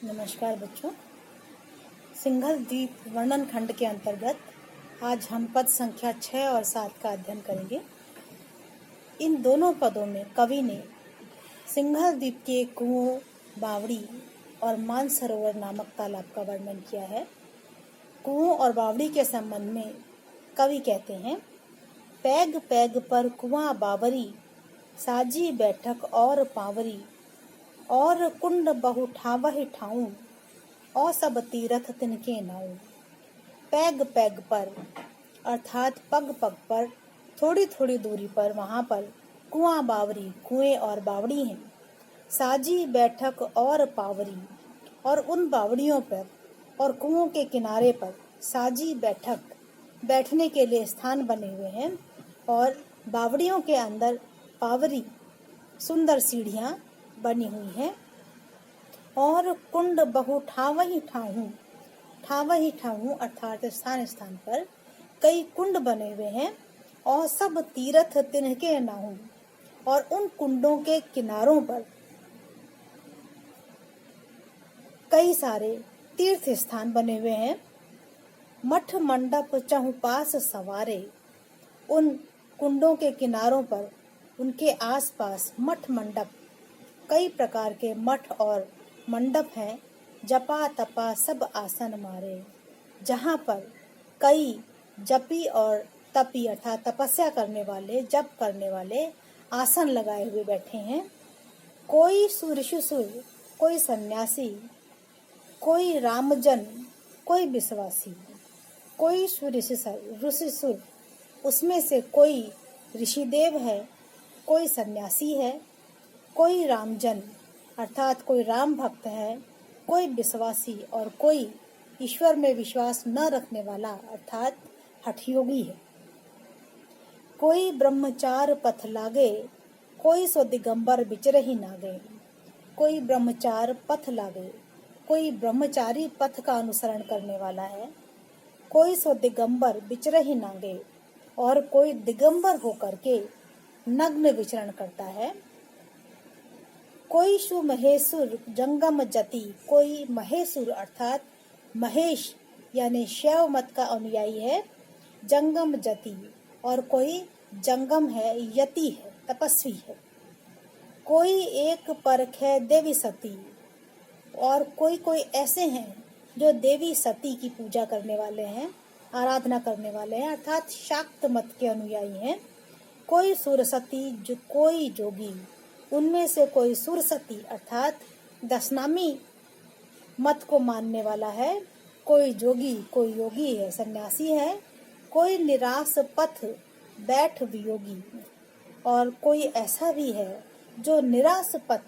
नमस्कार बच्चों। सिंघल द्वीप वर्णन खंड के अंतर्गत आज हम पद संख्या 6 और 7 का अध्ययन करेंगे। इन दोनों पदों में कवि ने सिंघल द्वीप के कुओं, बावड़ी और मानसरोवर नामक तालाब का वर्णन किया है। कुओं और बावड़ी के संबंध में कवि कहते हैं, पैग पैग पर कुआं बावरी, साजी बैठक और पावरी, और कुंड बहु ठावहि ठाऊं, और सब तीरथ तिनके नाऊं। पैग पैग पर अर्थात पग पग पर, थोड़ी थोड़ी दूरी पर वहां पर कुआं बावरी, कुएं और बावड़ी हैं। साजी बैठक और पावरी, और उन बावड़ियों पर और कुओं के किनारे पर साजी बैठक, बैठने के लिए स्थान बने हुए हैं, और बावड़ियों के अंदर पावरी, सुंदर सीढ़ियां बनी हुई हैं। और कुंड बहु ठावहि ठाऊं, ठावहि ठाऊं अर्थात स्थान स्थान पर कई कुंड बने हुए हैं, और सब तीर्थ तिनके नाऊं, और उन कुंडों के किनारों पर कई सारे तीर्थ स्थान बने हुए हैं। मठ मंडप चहुपास सवारे, उन कुंडों के किनारों पर उनके आसपास मठ मंडप, कई प्रकार के मठ और मंडप हैं। जपा तपा सब आसन मारे, जहाँ पर कई जपी और तपी अर्थात तपस्या करने वाले, जप करने वाले आसन लगाए हुए बैठे हैं। कोई सुर, कोई सन्यासी, कोई रामजन, कोई विश्वासी, कोई ऋषिसुर, उसमें से कोई ऋषिदेव है, कोई सन्यासी है, कोई रामजन अर्थात कोई राम भक्त है, कोई विश्वासी और कोई ईश्वर में विश्वास न रखने वाला अर्थात हठयोगी है। कोई ब्रह्मचार पथ लागे, कोई सो दिगंबर बिचरहि नागे। कोई ब्रह्मचार पथ लागे, कोई ब्रह्मचारी पथ का अनुसरण करने वाला है। कोई सो दिगंबर बिचरहि नागे, और कोई दिगंबर होकर के नग्न विचरण करता है। कोई शु महेशुर जंगम जति, कोई महेशुर अर्थात महेश यानी शैव मत का अनुयायी है, जंगम जति, और कोई जंगम है, यति है, तपस्वी है। कोई एक परख है देवी सती, और कोई कोई ऐसे हैं जो देवी सती की पूजा करने वाले हैं, आराधना करने वाले हैं, अर्थात शाक्त मत के अनुयायी हैं। कोई सुरसती, जो कोई जोगी, उनमें से कोई सुरसती अर्थात दशनामी मत को मानने वाला है। कोई जोगी, कोई योगी है, सन्यासी है। कोई निराश पथ बैठ वियोगी, और कोई ऐसा भी है जो निराश पथ,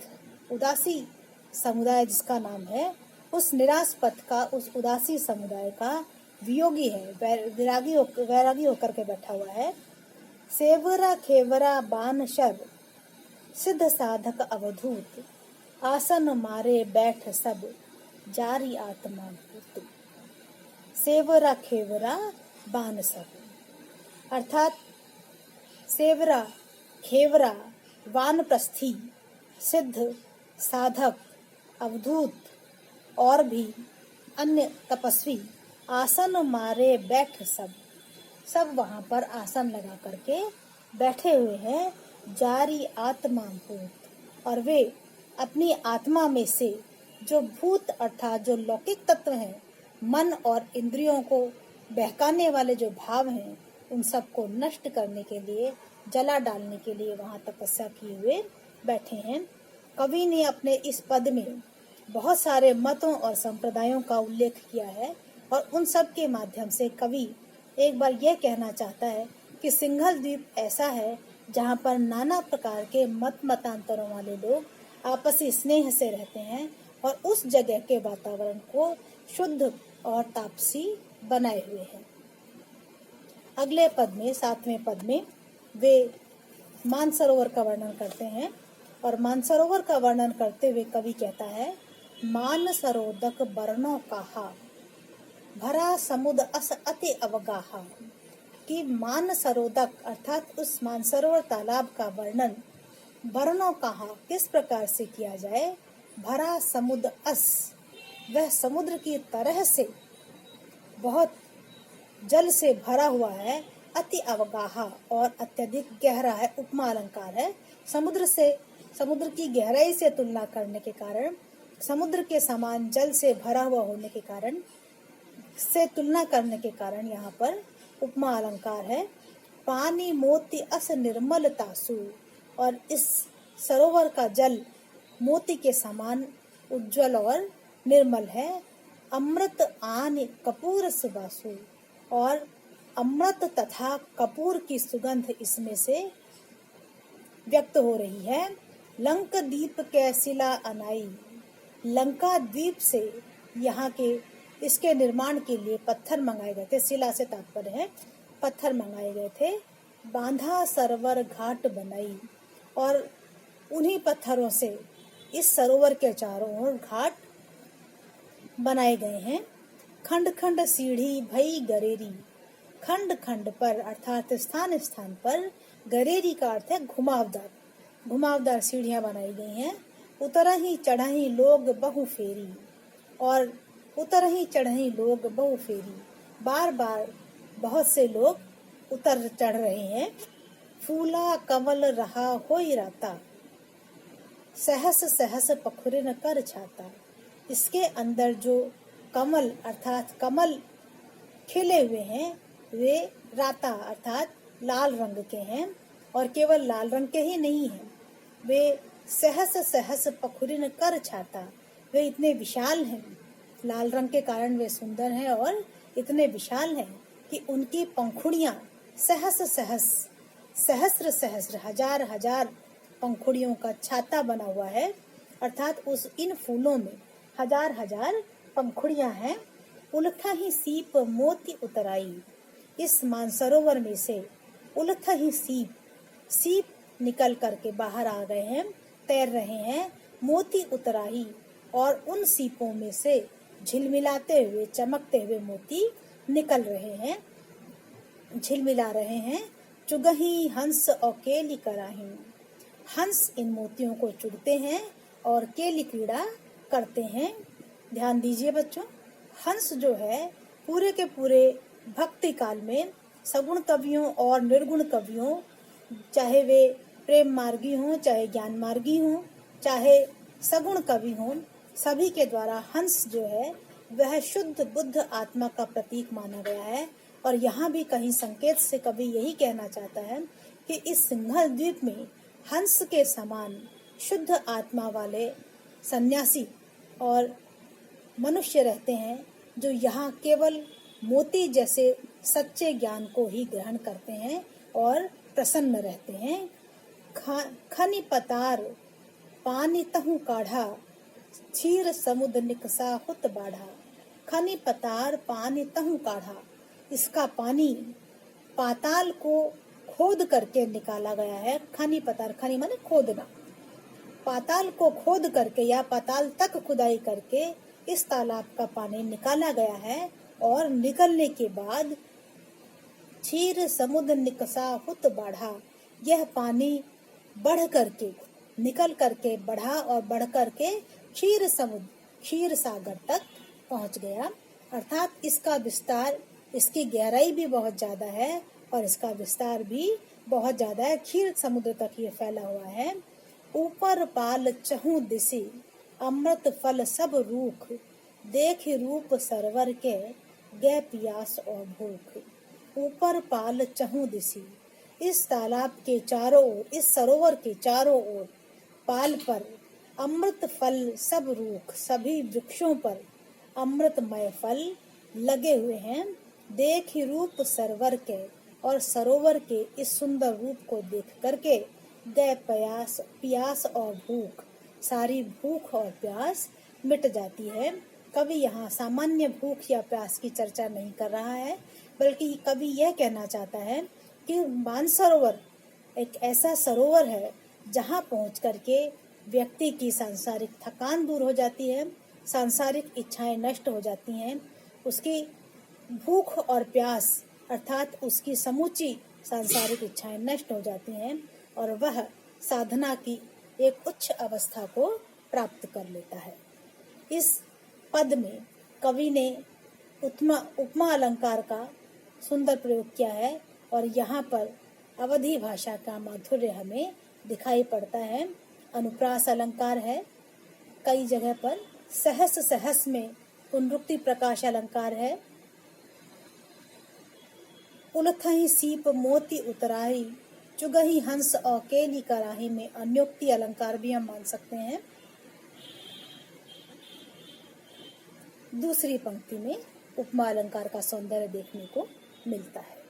उदासी समुदाय जिसका नाम है, उस निराश पथ का, उस उदासी समुदाय का वियोगी है, वैरागी होकर के बैठा हुआ है। सेवरा खेवरा बानशर, सिद्ध साधक अवधूत, आसन मारे बैठ सब, जारी आत्मा भूत। सेवरा खेवरा बानसर अर्थात सेवरा, खेवरा, वानप्रस्थी, सिद्ध, साधक, अवधूत और भी अन्य तपस्वी, आसन मारे बैठ सब, सब वहां पर आसन लगा करके बैठे हुए हैं। जारी आत्मा भूत, और वे अपनी आत्मा में से जो भूत अर्थात जो लौकिक तत्व हैं, मन और इंद्रियों को बहकाने वाले जो भाव हैं, उन सबको नष्ट करने के लिए, जला डालने के लिए वहां तपस्या किए हुए बैठे हैं। कवि ने अपने इस पद में बहुत सारे मतों और संप्रदायों का उल्लेख किया है, और उन सब के माध्यम से कवि एक बार यह कहना चाहता है कि सिंघल द्वीप ऐसा है जहाँ पर नाना प्रकार के मतांतरों वाले लोग आपसी स्नेह से रहते हैं, और उस जगह के वातावरण को शुद्ध और तापसी बनाए हुए हैं। अगले पद में, 7वें पद में, वे मानसरोवर का वर्णन करते हैं, और मानसरोवर का वर्णन करते हुए कवि कहता है, मानसरोदक बरनों कहा, भरा समुद्र अस अति अवगाहा। कि मानसरोदक अर्थात उस मानसरोवर तालाब का वर्णन बरनों कहा किस प्रकार से किया जाए। भरा समुद्र अस वह समुद्र की तरह से बहुत जल से भरा हुआ है, अति अवगाहा और अत्यधिक गहरा है, उपमा अलंकार है। समुद्र की गहराई से तुलना करने के कारण, समुद्र के समान जल से भरा हुआ होने के कारण से तुलना करने के कारण यहाँ पर उपमा अलंकार है। पानी मोती अस निर्मल तासु, और इस सरोवर का जल मोती के समान उज्जवल और निर्मल है। अमृत आन कपूर सुबासु, और अमृत तथा कपूर की सुगंध इसमें से व्यक्त हो रही है। लंक द्वीप के शिला अनाई, लंका द्वीप से यहाँ के इसके निर्माण के लिए पत्थर मंगाए गए थे। शिला से तात्पर्य है पत्थर मंगाए गए थे। बांधा सरोवर घाट बनाई, और उन्हीं पत्थरों से इस सरोवर के चारों ओर घाट बनाए गए हैं। खंड खंड सीढ़ी भई गरेरी, खंड खंड पर अर्थात स्थान स्थान पर, गरेरी का अर्थ है घुमावदार, घुमावदार सीढ़ियां बनाई गई हैं। उतरहि चढ़हि लोग बहु फेरी, और उतरहि चढ़हि लोग बहु फेरी, बार बार बहुत से लोग उतर चढ़ रहे हैं। फूला कमल रहा होई राता, सहस सहस पखुरिन कर छाता, इसके अंदर जो कमल अर्थात कमल खिले हुए हैं वे राता अर्थात लाल रंग के हैं, और केवल लाल रंग के ही नहीं हैं, वे सहस सहस पखुरिन कर छाता, वे इतने विशाल हैं, लाल रंग के कारण वे सुंदर हैं और इतने विशाल हैं कि उनकी पंखुड़ियां सहस सहस, सहस्र सहस्र, हजार हजार पंखुड़ियों का छाता बना हुआ है, अर्थात इन फूलों में हजार हजार पंखुड़ियां हैं। उलथा ही सीप मोती उतराई, इस मानसरोवर में से उलथा ही सीप निकल करके बाहर आ गए हैं, तैर रहे हैं। मोती उतराई, और उन सीपों में से झिलमिलाते हुए चमकते हुए मोती निकल रहे हैं, झिलमिला रहे हैं। चुगही हंस और केली कराही, हंस इन मोतियों को चुगते हैं और केली क्रीड़ा करते हैं। ध्यान दीजिए बच्चों, हंस जो है पूरे के पूरे भक्ति काल में सगुण कवियों और निर्गुण कवियों, चाहे वे प्रेम मार्गी हों, चाहे ज्ञान मार्गी हों, चाहे सगुण कवि हों, सभी के द्वारा हंस जो है वह शुद्ध बुद्ध आत्मा का प्रतीक माना गया है। और यहाँ भी कहीं संकेत से कवि यही कहना चाहता है कि इस सिंघल द्वीप में हंस के समान शुद्ध आत्मा वाले सन्यासी और मनुष्य रहते हैं, जो यहाँ केवल मोती जैसे सच्चे ज्ञान को ही ग्रहण करते हैं और प्रसन्न रहते हैं। खनि पतार पानी तहु काढ़ा, क्षीर समुद्र निकसा हुत बाढ़ा, खनि पतार पानी तहु काढ़ा, इसका पानी पाताल को खोद करके निकाला गया है। खनि पतार, खनि माने खोदना, पाताल को खोद करके या पाताल तक खुदाई करके इस तालाब का पानी निकाला गया है, और निकलने के बाद क्षीर समुद्र निकसा हुत बाढ़ा, यह पानी बढ़ करके निकल करके बढ़ा और बढ़ करके क्षीर समुद्र, क्षीर सागर तक पहुंच गया। अर्थात इसका विस्तार, इसकी गहराई भी बहुत ज्यादा है और इसका विस्तार भी बहुत ज्यादा है, क्षीर समुद्र तक ये फैला हुआ है। ऊपर पाल चहु दिशि अमृत फल सब रूख, देख रूप सरवर के गए पियास और भूख। ऊपर पाल चहु दिशि, इस तालाब के चारों ओर, इस सरोवर के चारों ओर पाल पर अमृत फल सब रूख, सभी वृक्षों पर अमृतमय फल लगे हुए हैं। देख रूप सरोवर के, और सरोवर के इस सुंदर रूप को देख करके गए प्यास और भूख, सारी भूख और प्यास मिट जाती है। कवि यहाँ सामान्य भूख या प्यास की चर्चा नहीं कर रहा है, बल्कि कवि यह कहना चाहता है कि मानसरोवर एक ऐसा सरोवर है जहाँ पहुँच करके व्यक्ति की सांसारिक थकान दूर हो जाती है, सांसारिक इच्छाएं नष्ट हो जाती हैं, उसकी भूख और प्यास अर्थात उसकी समूची सांसारिक इच्छाएं नष्ट हो जाती हैं और वह साधना की एक उच्च अवस्था को प्राप्त कर लेता है। इस पद में कवि ने उपमा अलंकार का सुंदर प्रयोग किया है और यहाँ पर अवधी भाषा का माधुर्य हमें दिखाई पड़ता है। अनुप्रास अलंकार है, कई जगह पर सहस सहस में पुनरुक्ति प्रकाश अलंकार है। उलथही सीप मोती उतराही, चुगही हंस और केली कराही में अन्योक्ति अलंकार भी हम मान सकते हैं। दूसरी पंक्ति में उपमा अलंकार का सौंदर्य देखने को मिलता है।